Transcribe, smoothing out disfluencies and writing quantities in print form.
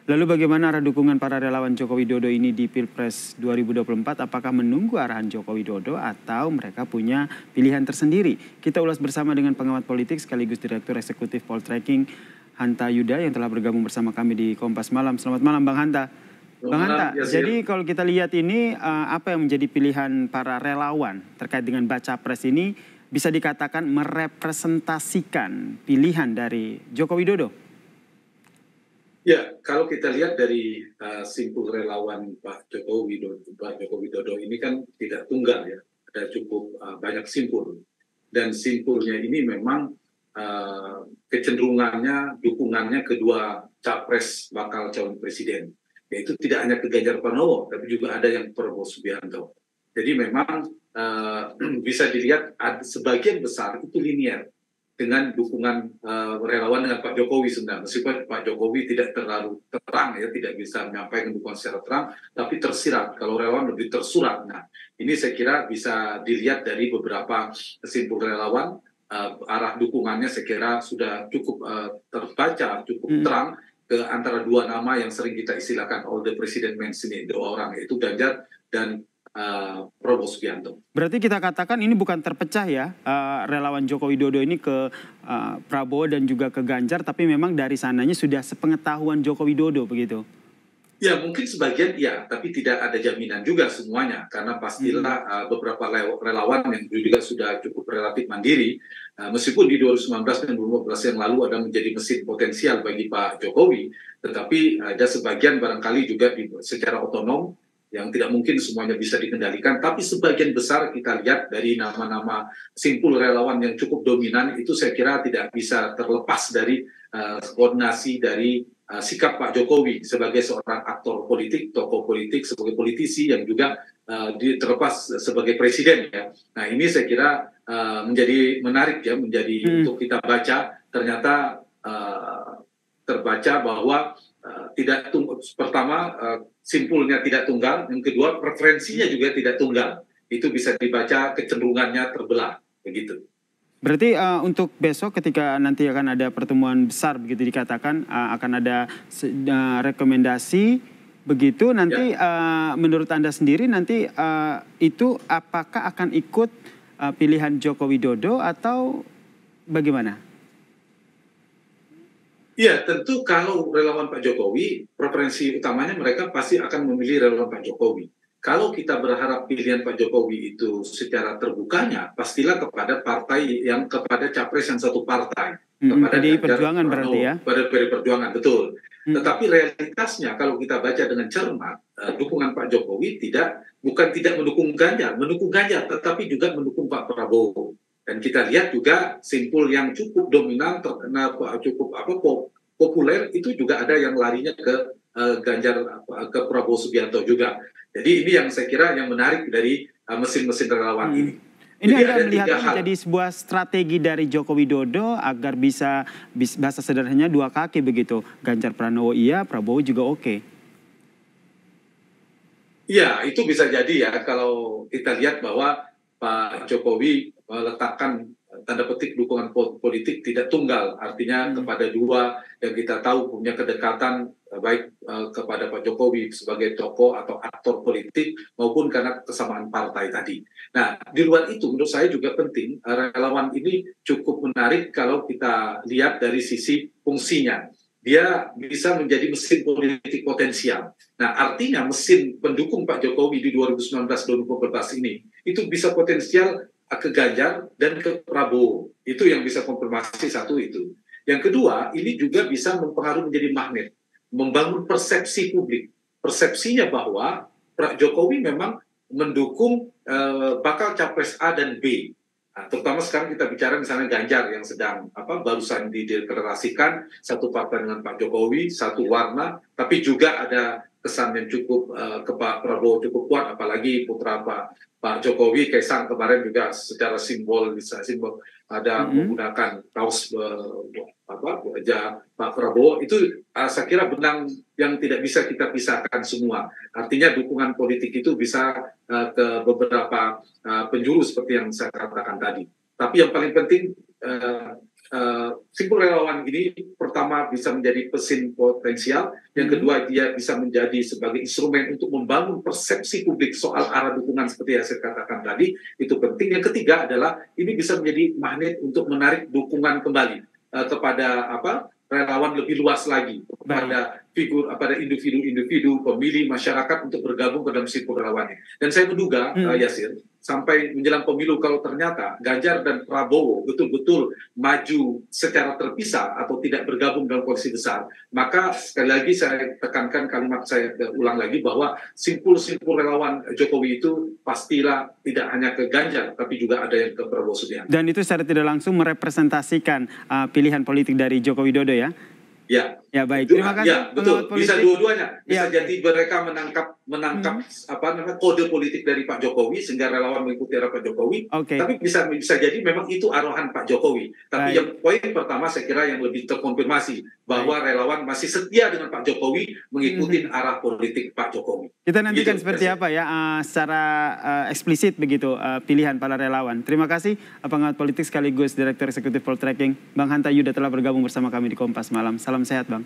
Lalu bagaimana arah dukungan para relawan Joko Widodo ini di Pilpres 2024? Apakah menunggu arahan Joko Widodo atau mereka punya pilihan tersendiri? Kita ulas bersama dengan pengamat politik sekaligus Direktur Eksekutif Poltreking Hanta Yuda yang telah bergabung bersama kami di Kompas Malam. Selamat malam Bang Hanta. Bang Hanta, jadi kalau kita lihat ini apa yang menjadi pilihan para relawan terkait dengan baca pres ini bisa dikatakan merepresentasikan pilihan dari Joko Widodo? Ya, kalau kita lihat dari simpul relawan Pak Joko Widodo ini kan tidak tunggal ya, ada cukup banyak simpul. Dan simpulnya ini memang kecenderungannya, dukungannya kedua capres bakal calon presiden. Yaitu tidak hanya ke Ganjar Pranowo, tapi juga ada yang Prabowo Subianto. Jadi memang bisa dilihat sebagian besar itu linear dengan dukungan relawan dengan Pak Jokowi sebenarnya. Meskipun Pak Jokowi tidak terlalu terang ya, tidak bisa menyampaikan dukungan secara terang, tapi tersirat. Kalau relawan lebih tersurat. Nah, ini saya kira bisa dilihat dari beberapa simpul relawan, arah dukungannya saya kira sudah cukup terbaca, cukup terang ke antara dua nama yang sering kita istilahkan all the president mention ini, dua orang, yaitu Ganjar dan Prabowo Subianto. Berarti kita katakan ini bukan terpecah ya, relawan Joko Widodo ini ke Prabowo dan juga ke Ganjar, tapi memang dari sananya sudah sepengetahuan Joko Widodo begitu? Ya mungkin sebagian ya, tapi tidak ada jaminan juga semuanya, karena pastilah beberapa relawan yang juga sudah cukup relatif mandiri, meskipun di 2019 dan 2015 yang lalu ada menjadi mesin potensial bagi Pak Jokowi, tetapi ada sebagian barangkali juga secara otonom, yang tidak mungkin semuanya bisa dikendalikan, tapi sebagian besar kita lihat dari nama-nama simpul relawan yang cukup dominan itu saya kira tidak bisa terlepas dari koordinasi dari sikap Pak Jokowi sebagai seorang aktor politik, tokoh politik, sebagai politisi yang juga terlepas sebagai presiden ya. Nah ini saya kira menjadi menarik ya, menjadi untuk kita baca, ternyata terbaca bahwa tidak pertama simpulnya tidak tunggal, yang kedua preferensinya juga tidak tunggal. Itu bisa dibaca kecenderungannya terbelah begitu. Berarti untuk besok ketika nanti akan ada pertemuan besar begitu dikatakan akan ada rekomendasi begitu nanti ya. Menurut Anda sendiri nanti itu apakah akan ikut pilihan Joko Widodo atau bagaimana? Ya tentu kalau relawan Pak Jokowi, preferensi utamanya mereka pasti akan memilih relawan Pak Jokowi. Kalau kita berharap pilihan Pak Jokowi itu secara terbukanya, pastilah kepada partai yang kepada capres yang satu partai. Kepada PDI Perjuangan berarti ya? Pada PDI Perjuangan, betul. Tetapi realitasnya kalau kita baca dengan cermat, dukungan Pak Jokowi bukan tidak mendukung Ganjar, tetapi juga mendukung Pak Prabowo. Dan kita lihat juga simpul yang cukup dominan, terkena cukup populer, itu juga ada yang larinya ke Ganjar, ke Prabowo Subianto juga. Jadi ini yang saya kira yang menarik dari mesin-mesin relawan ini. Ini Anda melihatnya menjadi sebuah strategi dari Joko Widodo agar bisa bahasa sederhananya dua kaki begitu. Ganjar Pranowo iya, Prabowo juga oke. Iya, itu bisa jadi ya kalau kita lihat bahwa Pak Jokowi meletakkan tanda petik dukungan politik tidak tunggal, artinya kepada dua yang kita tahu punya kedekatan baik kepada Pak Jokowi sebagai tokoh atau aktor politik maupun karena kesamaan partai tadi. Nah, di luar itu menurut saya juga penting, relawan ini cukup menarik kalau kita lihat dari sisi fungsinya. Dia bisa menjadi mesin politik potensial. Nah, artinya mesin pendukung Pak Jokowi di 2019-2014 ini itu bisa potensial ke Ganjar dan ke Prabowo. Itu yang bisa konfirmasi satu itu. Yang kedua, ini juga bisa mempengaruhi menjadi magnet, membangun persepsi publik. Persepsinya bahwa Pak Jokowi memang mendukung bakal capres A dan B. Nah, terutama sekarang kita bicara misalnya Ganjar yang sedang barusan dideklarasikan satu partai dengan Pak Jokowi, satu warna, tapi juga ada kesan yang cukup ke Pak Prabowo cukup kuat, apalagi putra Pak Jokowi, Kaisang kemarin juga secara simbol ada menggunakan kaos wajah Pak Prabowo. Itu saya kira benang yang tidak bisa kita pisahkan semua. Artinya dukungan politik itu bisa ke beberapa penjuru seperti yang saya katakan tadi. Tapi yang paling penting simpul relawan ini pertama bisa menjadi pesin potensial, yang kedua dia bisa menjadi sebagai instrumen untuk membangun persepsi publik soal arah dukungan seperti yang saya katakan tadi, itu penting. Yang ketiga adalah ini bisa menjadi magnet untuk menarik dukungan kembali kepada relawan lebih luas lagi, kepada pada individu-individu pemilih masyarakat untuk bergabung ke dalam simpul relawannya. Dan saya menduga Yasir, sampai menjelang pemilu kalau ternyata Ganjar dan Prabowo betul-betul maju secara terpisah atau tidak bergabung dalam koalisi besar, maka sekali lagi saya tekankan kalimat saya ulang lagi bahwa simpul-simpul relawan Jokowi itu pastilah tidak hanya ke Ganjar tapi juga ada yang ke Prabowo Subianto. Dan itu secara tidak langsung merepresentasikan pilihan politik dari Joko Widodo ya? Ya baik, terima kasih. Ya, betul. Bisa dua-duanya. Bisa jadi mereka menangkap kode politik dari Pak Jokowi sehingga relawan mengikuti arah Pak Jokowi. Tapi bisa jadi memang itu arahan Pak Jokowi. Tapi yang poin pertama saya kira yang lebih terkonfirmasi bahwa relawan masih setia dengan Pak Jokowi mengikuti arah politik Pak Jokowi. Kita nantikan seperti apa ya secara eksplisit begitu pilihan para relawan. Terima kasih pengamat politik sekaligus Direktur Eksekutif Poltreking Bang Hanta Yuda telah bergabung bersama kami di Kompas Malam. Salam sehat Bang.